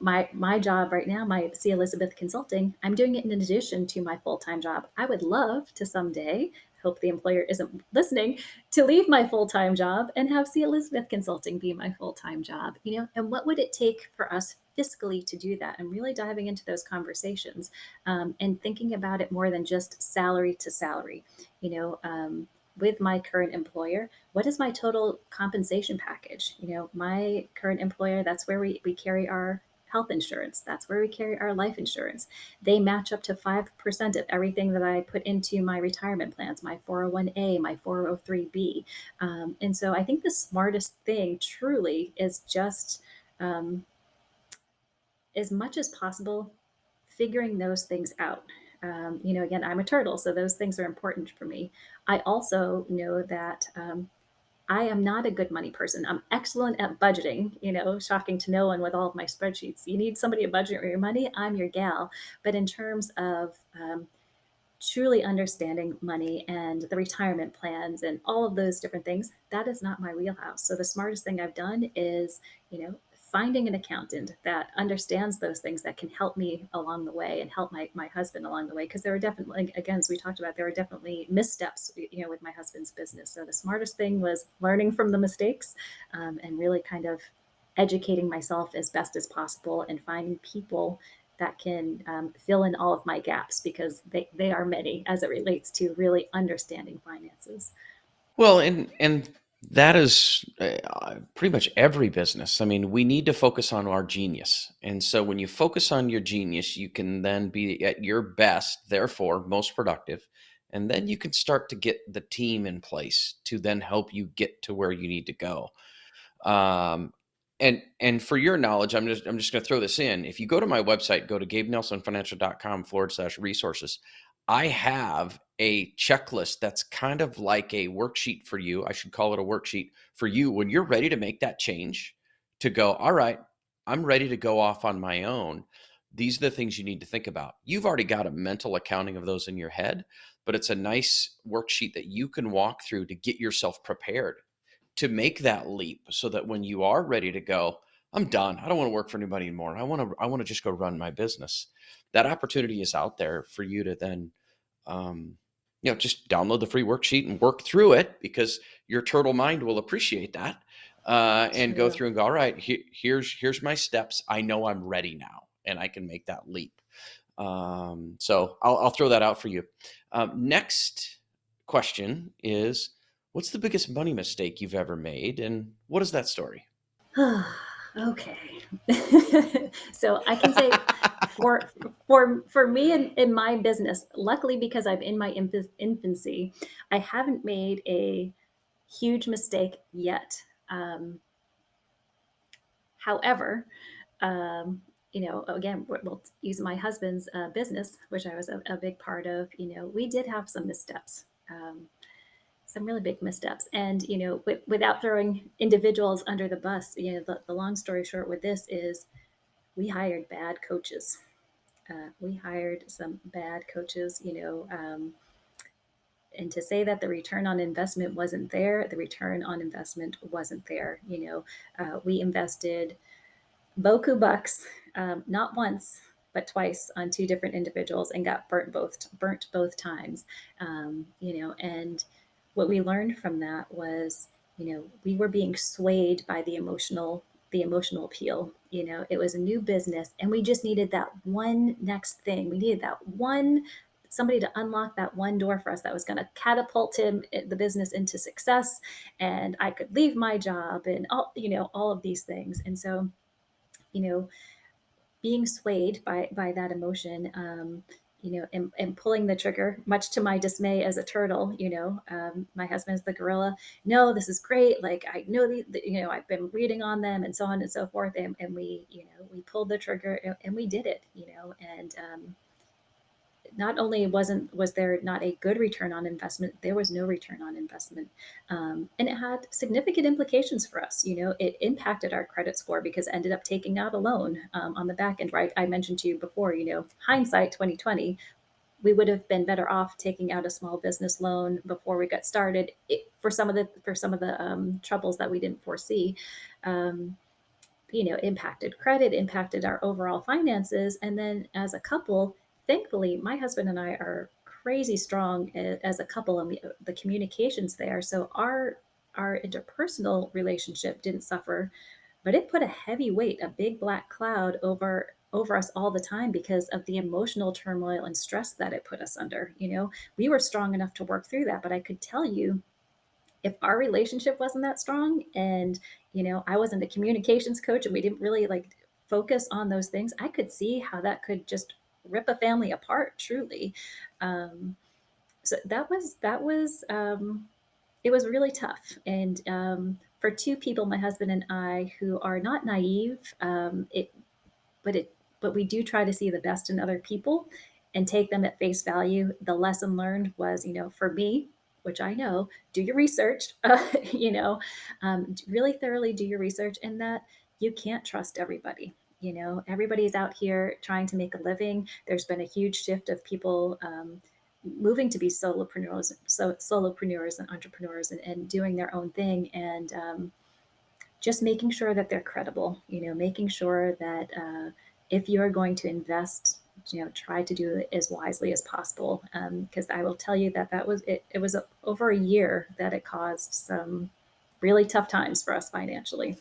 my job right now, my CElizabeth consulting, I'm doing it in addition to my full-time job. I would love to someday, hope the employer isn't listening, to leave my full-time job and have CElizabeth consulting be my full-time job, and what would it take for us fiscally to do that? And really diving into those conversations, and thinking about it more than just salary to salary, with my current employer, what is my total compensation package? My current employer, that's where we carry our health insurance. That's where we carry our life insurance. They match up to 5% of everything that I put into my retirement plans, my 401a, my 403b. And so I think the smartest thing truly is just, um, as much as possible, figuring those things out. Again, I'm a turtle, so those things are important for me. I also know that I am not a good money person. I'm excellent at budgeting, shocking to no one with all of my spreadsheets. You need somebody to budget your money, I'm your gal. But in terms of truly understanding money and the retirement plans and all of those different things, that is not my wheelhouse. So the smartest thing I've done is, finding an accountant that understands those things that can help me along the way and help my husband along the way. Because there are definitely, again, as we talked about, there are definitely missteps, with my husband's business. So the smartest thing was learning from the mistakes, and really kind of educating myself as best as possible and finding people that can fill in all of my gaps because they are many as it relates to really understanding finances. Well, and that is pretty much every business. I mean, we need to focus on our genius. And so when you focus on your genius, you can then be at your best, therefore most productive. And then you can start to get the team in place to then help you get to where you need to go. Um, and for your knowledge, I'm just going to throw this in. If you go to my website, go to gabenelsonfinancial.com/resources. I have a checklist that's kind of like a worksheet for you. I should call it a worksheet for you when you're ready to make that change to go, all right, I'm ready to go off on my own. These are the things you need to think about. You've already got a mental accounting of those in your head, but it's a nice worksheet that you can walk through to get yourself prepared to make that leap so that when you are ready to go, I'm done. I don't want to work for anybody anymore. I want to just go run my business. That opportunity is out there for you to then um, just download the free worksheet and work through it because your turtle mind will appreciate that and go True. through and go, all right, here's my steps. I know I'm ready now and I can make that leap. So I'll throw that out for you. Next question is, what's the biggest money mistake you've ever made, and what is that story? Okay. So I can say for me in my business, luckily because I'm in my infancy, I haven't made a huge mistake yet. However, again, we'll use my husband's business, which I was a big part of. We did have some missteps. Some really big missteps. And, without throwing individuals under the bus, the long story short with this is we hired bad coaches. We hired some bad coaches, and to say that the return on investment wasn't there, the return on investment wasn't there. We invested Boku bucks, not once. but twice on two different individuals and got burnt both times. And what we learned from that was, we were being swayed by the emotional appeal. It was a new business and we just needed that one next thing. We needed that one somebody to unlock that one door for us that was going to catapult the business into success, and I could leave my job and all of these things. And so, you know, being swayed by that emotion, and pulling the trigger, much to my dismay as a turtle. My husband's the gorilla. No, this is great. Like, I know I've been reading on them and so on and so forth. And we pulled the trigger, and we did it. And not only was there not a good return on investment, there was no return on investment. And it had significant implications for us. It impacted our credit score because it ended up taking out a loan on the back end. Right, I mentioned to you before, hindsight 2020, we would have been better off taking out a small business loan before we got started, for some of the troubles that we didn't foresee. um, impacted credit, impacted our overall finances. And then as a couple, thankfully, my husband and I are crazy strong as a couple, and the communications there. So our interpersonal relationship didn't suffer, but it put a heavy weight, a big black cloud over us all the time because of the emotional turmoil and stress that it put us under. We were strong enough to work through that, but I could tell you, if our relationship wasn't that strong, and I wasn't a communications coach, and we didn't really like focus on those things, I could see how that could just rip a family apart, truly. Um, so that was it was really tough. And for two people, my husband and I, who are not naive, but it but we do try to see the best in other people and take them at face value. The lesson learned was, for me, which I know, do your research. Really thoroughly do your research, and that you can't trust everybody. Everybody's out here trying to make a living. There's been a huge shift of people moving to be solopreneurs and entrepreneurs, and doing their own thing. And just making sure that they're credible, making sure that if you're going to invest, try to do it as wisely as possible. Because I will tell you that was it. It was over a year that it caused some really tough times for us financially.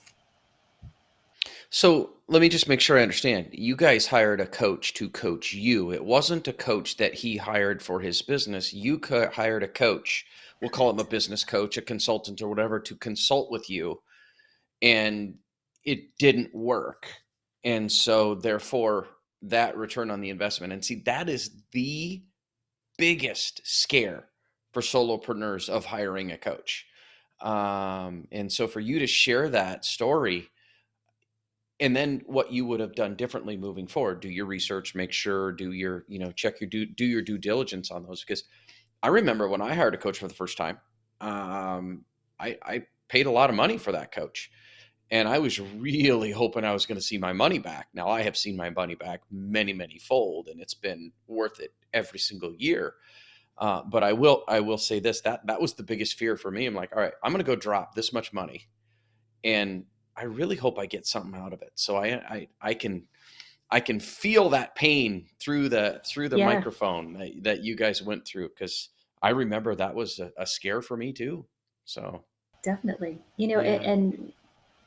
So let me just make sure I understand. You guys hired a coach to coach you. It wasn't a coach that he hired for his business. You hired a coach. We'll call him a Correct. business coach, a consultant, or whatever, to consult with you. And it didn't work. And so, therefore, that return on the investment. And see, that is the biggest scare for solopreneurs of hiring a coach. And so, for you to share that story, and then what you would have done differently moving forward, do your research, make sure, do your, check your do your due diligence on those. Because I remember when I hired a coach for the first time, I paid a lot of money for that coach, and I was really hoping I was going to see my money back. Now I have seen my money back many, many fold, and it's been worth it every single year. But I will say this, that was the biggest fear for me. I'm like, all right, I'm going to go drop this much money, and I really hope I get something out of it. So I can feel that pain through the Yeah, microphone that you guys went through, because I remember that was a scare for me too. So definitely. yeah. And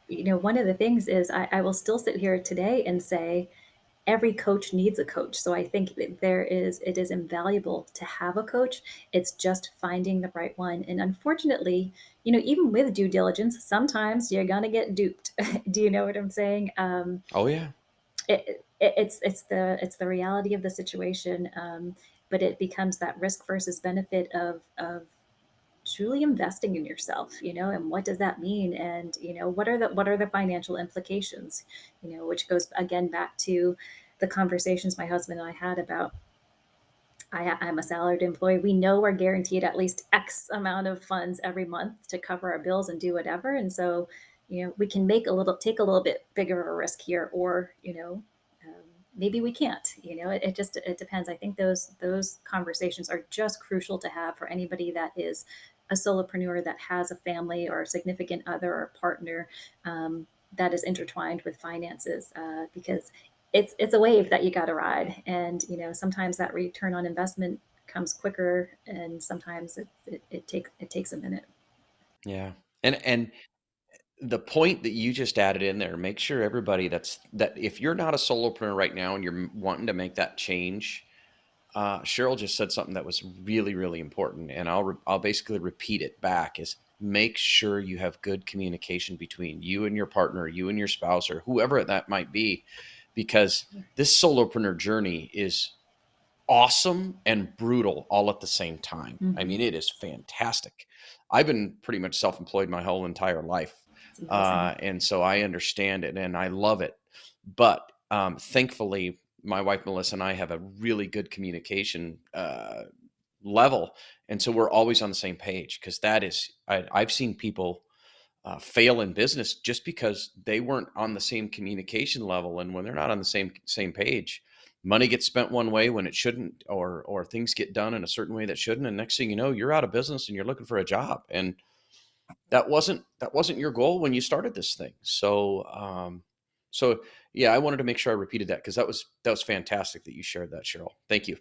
one of the things is, I will still sit here today and say every coach needs a coach. So I think that it is invaluable to have a coach. It's just finding the right one. And unfortunately, even with due diligence, sometimes you're gonna get duped. Do you know what I'm saying? Oh yeah. It's the reality of the situation. But it becomes that risk versus benefit of truly investing in yourself, and what does that mean? And what are the financial implications? Which goes again back to the conversations my husband and I had about, I'm a salaried employee. We know we're guaranteed at least X amount of funds every month to cover our bills and do whatever. And so, we can take a little bit bigger of a risk here, or, maybe we can't. It depends. I think those conversations are just crucial to have for anybody that is a solopreneur that has a family or a significant other or partner that is intertwined with finances, because it's a wave that you got to ride, and sometimes that return on investment comes quicker, and sometimes it takes a minute. Yeah. And the point that you just added in there, make sure everybody that if you're not a solopreneur right now and you're wanting to make that change, Cheryl just said something that was really, really important, and I'll basically repeat it back: is make sure you have good communication between you and your partner, you and your spouse, or whoever that might be, because this solopreneur journey is awesome and brutal all at the same time. I Hmm. mean, it is fantastic. I've been pretty much self-employed my whole entire life, It's amazing. and so I understand it and I love it. But thankfully, my wife Melissa and I have a really good communication level, and so we're always on the same page. Because I've seen people fail in business just because they weren't on the same communication level, and when they're not on the same page, money gets spent one way when it shouldn't, or things get done in a certain way that shouldn't, and next thing you know, you're out of business and you're looking for a job, and that wasn't your goal when you started this thing. So yeah, I wanted to make sure I repeated that because that was fantastic that you shared that, Cheryl. Thank you.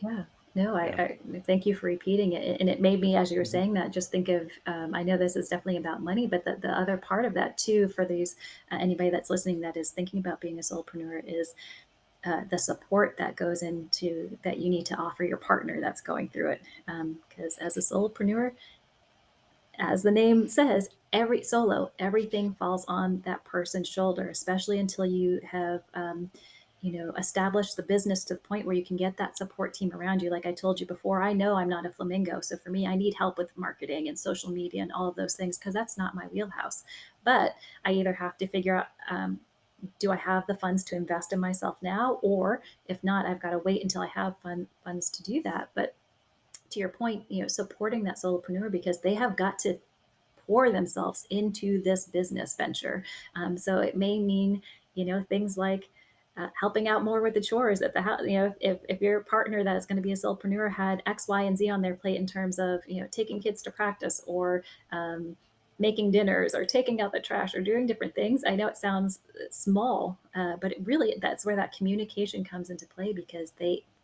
Yeah. No, Yeah. I thank you for repeating it. And it made me, as you were Mhm. saying that, just think of, I know this is definitely about money, but the other part of that too, for these, anybody that's listening that is thinking about being a solopreneur, is the support that goes into that you need to offer your partner that's going through it. Because as a solopreneur, as the name says, everything falls on that person's shoulder, especially until you have, established the business to the point where you can get that support team around you. Like I told you before, I know I'm not a flamingo. So for me, I need help with marketing and social media and all of those things because that's not my wheelhouse. But I either have to figure out, do I have the funds to invest in myself now? Or if not, I've got to wait until I have funds to do that. But to your point, supporting that solopreneur because they have got to pour themselves into this business venture. So it may mean, things like helping out more with the chores at the house. If your partner that is going to be a solopreneur had X, Y, and Z on their plate in terms of, taking kids to practice or making dinners or taking out the trash or doing different things. I know it sounds small, but it really, that's where that communication comes into play because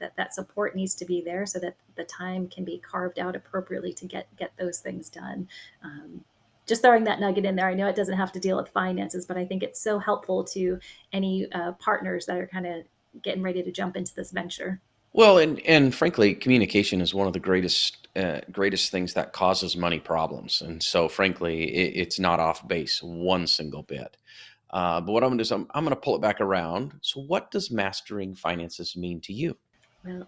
that support needs to be there so that the time can be carved out appropriately to get those things done. Um, just throwing that nugget in there. I know it doesn't have to deal with finances, but I think it's so helpful to any partners that are kind of getting ready to jump into this venture. Well, and frankly, communication is one of the greatest things that causes money problems, and so frankly, it's not off base one single bit. But what I'm going to do is I'm going to pull it back around. So, what does mastering finances mean to you? Well,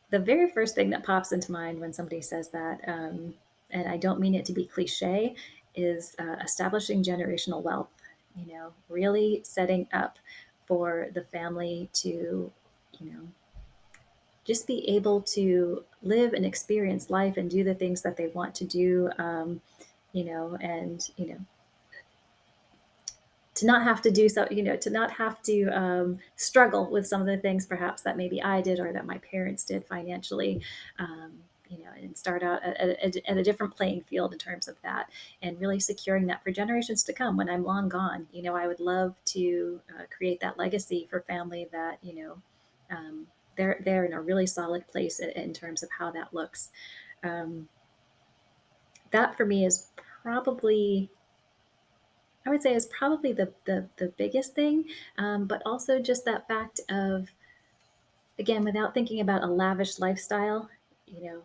the very first thing that pops into mind when somebody says that, and I don't mean it to be cliche, is establishing generational wealth. Really setting up for the family to, you know, just be able to live and experience life and do the things that they want to do. And to not have to do so, to not have to struggle with some of the things perhaps that maybe I did or that my parents did financially, and start out at a different playing field in terms of that, and really securing that for generations to come when I'm long gone. I would love to create that legacy for family that, they're in a really solid place in terms of how that looks. Um, that for me is probably I would say is probably the biggest thing, but also just that fact of, again, without thinking about a lavish lifestyle, you know,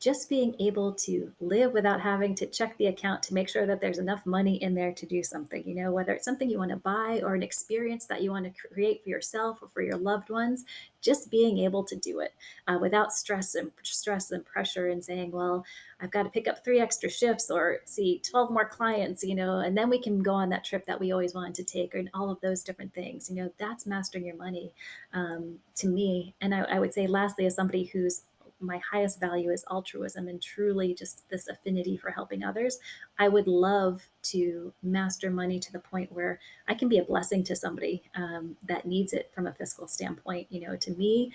just being able to live without having to check the account to make sure that there's enough money in there to do something, whether it's something you want to buy or an experience that you want to create for yourself or for your loved ones, just being able to do it without stress and pressure and saying, well, I've got to pick up 3 extra shifts or see 12 more clients, and then we can go on that trip that we always wanted to take, or all of those different things. That's mastering your money to me. And I would say, lastly, as somebody whose my highest value is altruism and truly just this affinity for helping others, I would love to master money to the point where I can be a blessing to somebody that needs it from a fiscal standpoint. To me,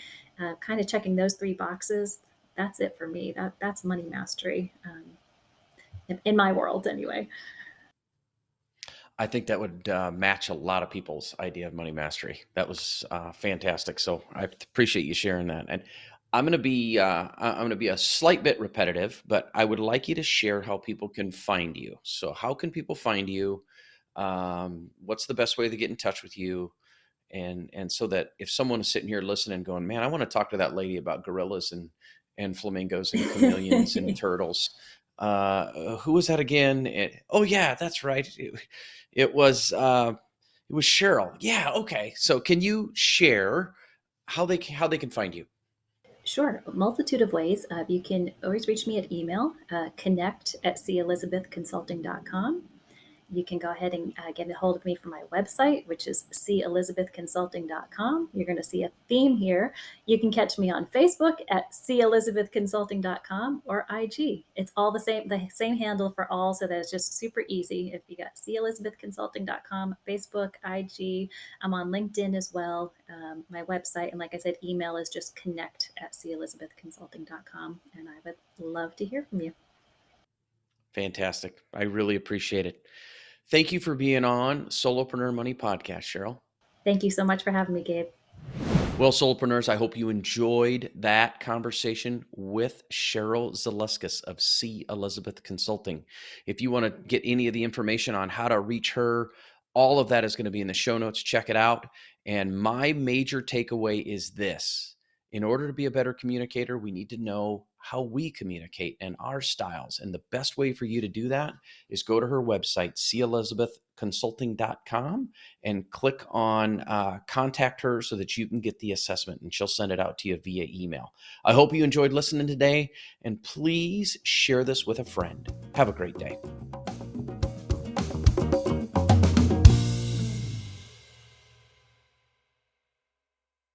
kind of checking those 3 boxes, that's it for me. That's money mastery in my world, anyway. I think that would match a lot of people's idea of money mastery. That was fantastic. So I appreciate you sharing that. And I'm going to be a slight bit repetitive, but I would like you to share how people can find you. So how can people find you? What's the best way to get in touch with you? And so that if someone is sitting here listening, going, "Man, I want to talk to that lady about gorillas and flamingos and chameleons and turtles." Who was that again? Oh yeah, that's right. It was it was Cheryl. Yeah, okay. So can you share how they can find you? Sure, a multitude of ways. You can always reach me at email, connect at CElizabethconsulting.com. You can go ahead and get a hold of me from my website, which is CElizabethconsulting.com. You're going to see a theme here. You can catch me on Facebook at CElizabethconsulting.com or IG. It's all the same handle for all, so that it's just super easy. If you got CElizabethconsulting.com, Facebook, IG, I'm on LinkedIn as well. My website, and like I said, email is just connect at CElizabethconsulting.com. And I would love to hear from you. Fantastic. I really appreciate it. Thank you for being on Solopreneur Money Podcast, Cheryl. Thank you so much for having me, Gabe. Well, Soulpreneurs, I hope you enjoyed that conversation with Cheryl Zalieckas of CElizabeth Consulting. If you want to get any of the information on how to reach her, all of that is going to be in the show notes. Check it out. And my major takeaway is this: in order to be a better communicator, we need to know how we communicate and our styles. And the best way for you to do that is go to her website, CElizabethconsulting.com, and click on contact her so that you can get the assessment, and she'll send it out to you via email. I hope you enjoyed listening today, and please share this with a friend. Have a great day.